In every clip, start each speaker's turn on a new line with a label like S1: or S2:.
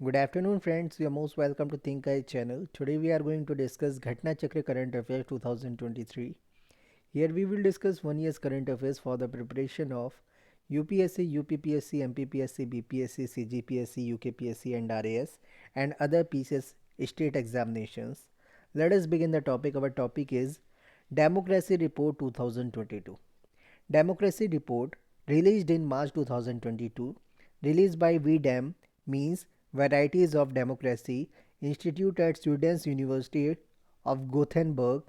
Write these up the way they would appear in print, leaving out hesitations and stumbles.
S1: Good afternoon friends, you are most welcome to Think Eye channel. Today we are going to discuss Ghatnachakra current affairs 2023. Here we will discuss 1 year's current affairs for the preparation of UPSC, UPPSC, MPPSC, BPSC, CGPSC, UKPSC and RAS and other PCS state examinations. Let us begin the topic. Our topic is Democracy Report 2022. Democracy Report released in March 2022, released by VDEM means Varieties of Democracy Institute at Students University of Gothenburg.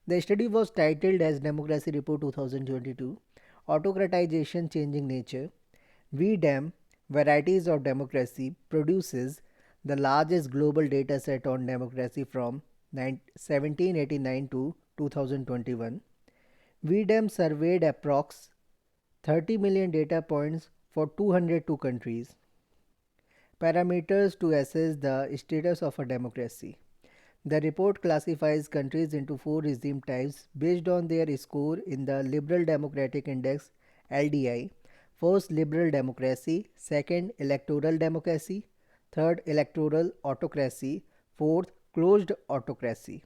S1: The study was titled as Democracy Report 2022 Autocratization Changing Nature. VDEM Varieties of Democracy produces the largest global data set on democracy from 1789 to 2021. VDEM surveyed approx 30 million data points for 202 countries. Parameters to assess the status of a democracy. The report classifies countries into 4 regime types based on their score in the Liberal Democratic Index LDI. First, liberal democracy. Second, electoral democracy. Third, electoral autocracy. Fourth, closed autocracy.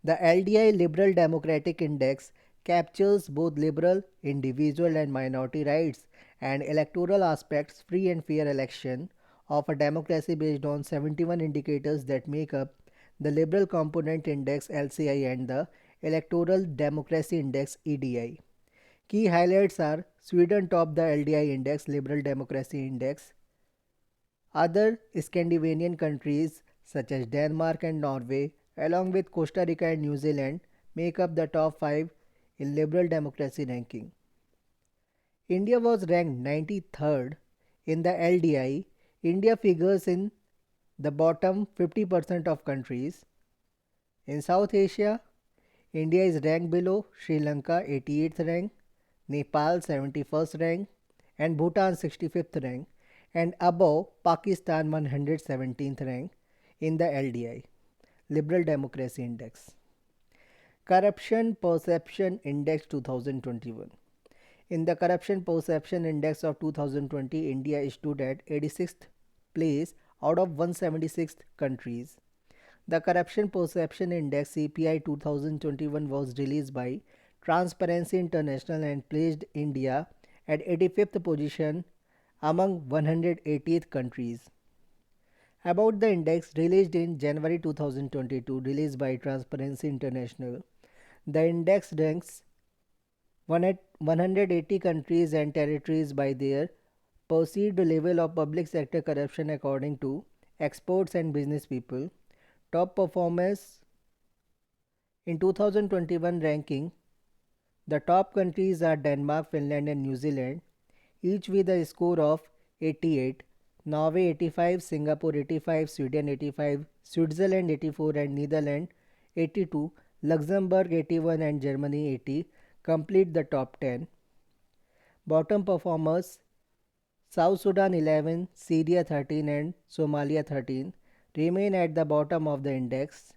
S1: The LDI Liberal Democratic Index captures both liberal, individual and minority rights and electoral aspects, free and fair election of a democracy based on 71 indicators that make up the Liberal Component Index LCI and the Electoral Democracy Index EDI. Key highlights are Sweden topped the LDI Index, Liberal Democracy Index. Other Scandinavian countries such as Denmark and Norway, along with Costa Rica and New Zealand, make up the top 5 in liberal democracy ranking. India was ranked 93rd in the LDI. India figures in the bottom 50% of countries. In South Asia, India is ranked below Sri Lanka 88th rank, Nepal 71st rank and Bhutan 65th rank and above Pakistan 117th rank in the LDI, Liberal Democracy Index. Corruption Perception Index 2021. In the Corruption Perception Index of 2020, India stood at 86th place out of 176 countries. The Corruption Perception Index CPI 2021 was released by Transparency International and placed India at 85th position among 180th countries. About the index released in January 2022, released by Transparency International, the index ranks 180 countries and territories by their perceived level of public sector corruption according to experts and business people. Top performers in 2021 ranking. The top countries are Denmark, Finland and New Zealand, each with a score of 88, Norway 85, Singapore 85, Sweden 85, Switzerland 84 and Netherlands 82, Luxembourg 81 and Germany 80 complete the top 10. Bottom performers South Sudan 11, Syria 13 and Somalia 13 remain at the bottom of the index.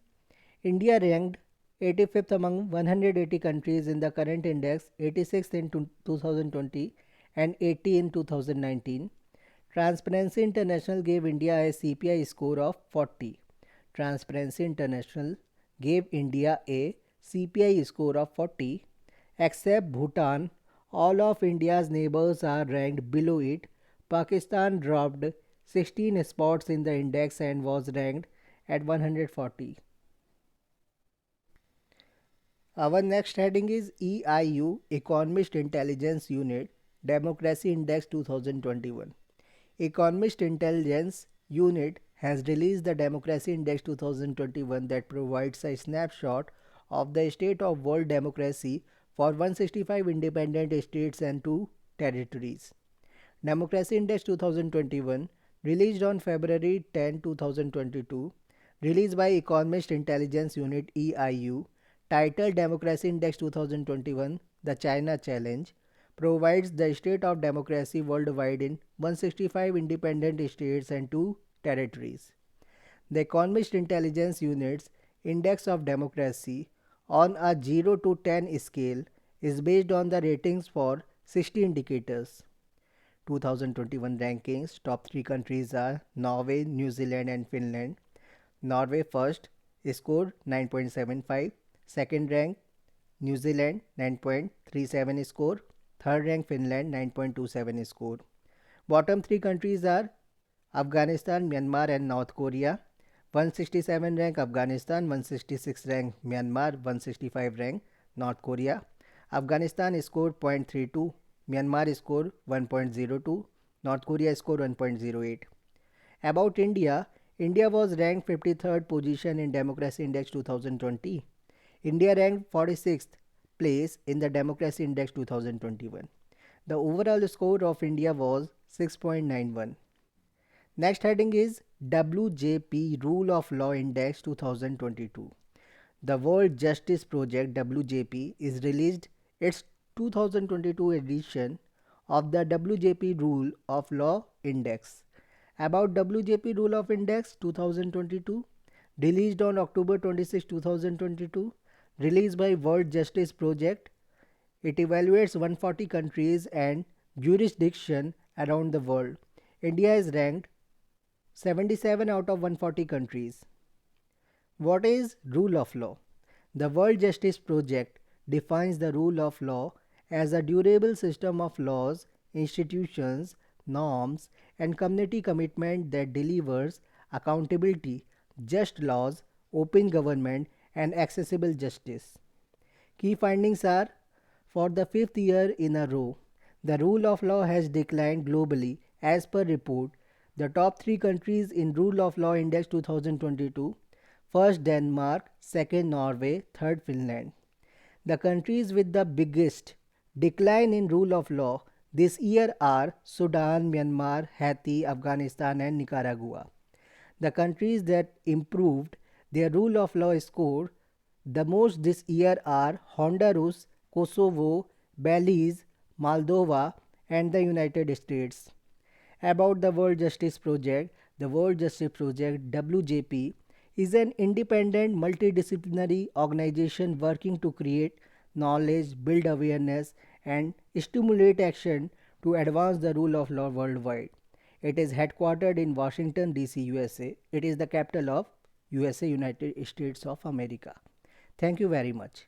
S1: India ranked 85th among 180 countries in the current index, 86th in 2020 and 80 in 2019. Transparency International gave India a CPI score of 40. Transparency International gave India a CPI score of 40. Except Bhutan, all of India's neighbors are ranked below it. Pakistan dropped 16 spots in the index and was ranked at 140. Our next heading is EIU Economist Intelligence Unit Democracy Index 2021. Economist Intelligence Unit has released the Democracy Index 2021 that provides a snapshot of the state of world democracy for 165 independent states and 2 territories. Democracy Index 2021 released on February 10, 2022, released by Economist Intelligence Unit EIU, titled Democracy Index 2021 The China Challenge, provides the state of democracy worldwide in 165 independent states and 2 territories. The Economist Intelligence Unit's Index of Democracy on a 0 to 10 scale is based on the ratings for 60 indicators. 2021 rankings. Top 3 countries are Norway, New Zealand and Finland. Norway first, scored 9.75. Second rank, New Zealand 9.37 score. Third rank, Finland 9.27 score. Bottom 3 countries are Afghanistan, Myanmar and North Korea. 167 rank Afghanistan, 166 rank Myanmar, 165 rank North Korea. Afghanistan scored 0.32, Myanmar scored 1.02, North Korea scored 1.08. About India, India was ranked 53rd position in Democracy Index 2020. India ranked 46th place in the Democracy Index 2021. The overall score of India was 6.91. Next heading is WJP Rule of Law Index 2022. The World Justice Project WJP is released its 2022 edition of the WJP Rule of Law Index. About WJP Rule of Index 2022, released on October 26, 2022, released by World Justice Project. It evaluates 140 countries and jurisdiction around the world. India is ranked 77 out of 140 countries. What is rule of law? The World Justice Project defines the rule of law as a durable system of laws, institutions, norms, and community commitment that delivers accountability, just laws, open government, and accessible justice. Key findings are: for the fifth year in a row, the rule of law has declined globally as per report. The top 3 countries in Rule of Law Index 2022: first Denmark, second Norway, third Finland. The countries with the biggest decline in rule of law this year are Sudan, Myanmar, Haiti, Afghanistan and Nicaragua. The countries that improved their rule of law score the most this year are Honduras, Kosovo, Belize, Moldova and the United States. About the World Justice Project, the World Justice Project WJP is an independent multidisciplinary organization working to create knowledge, build awareness, and stimulate action to advance the rule of law worldwide. It is headquartered in Washington, D.C., USA. It is the capital of USA, United States of America. Thank you very much.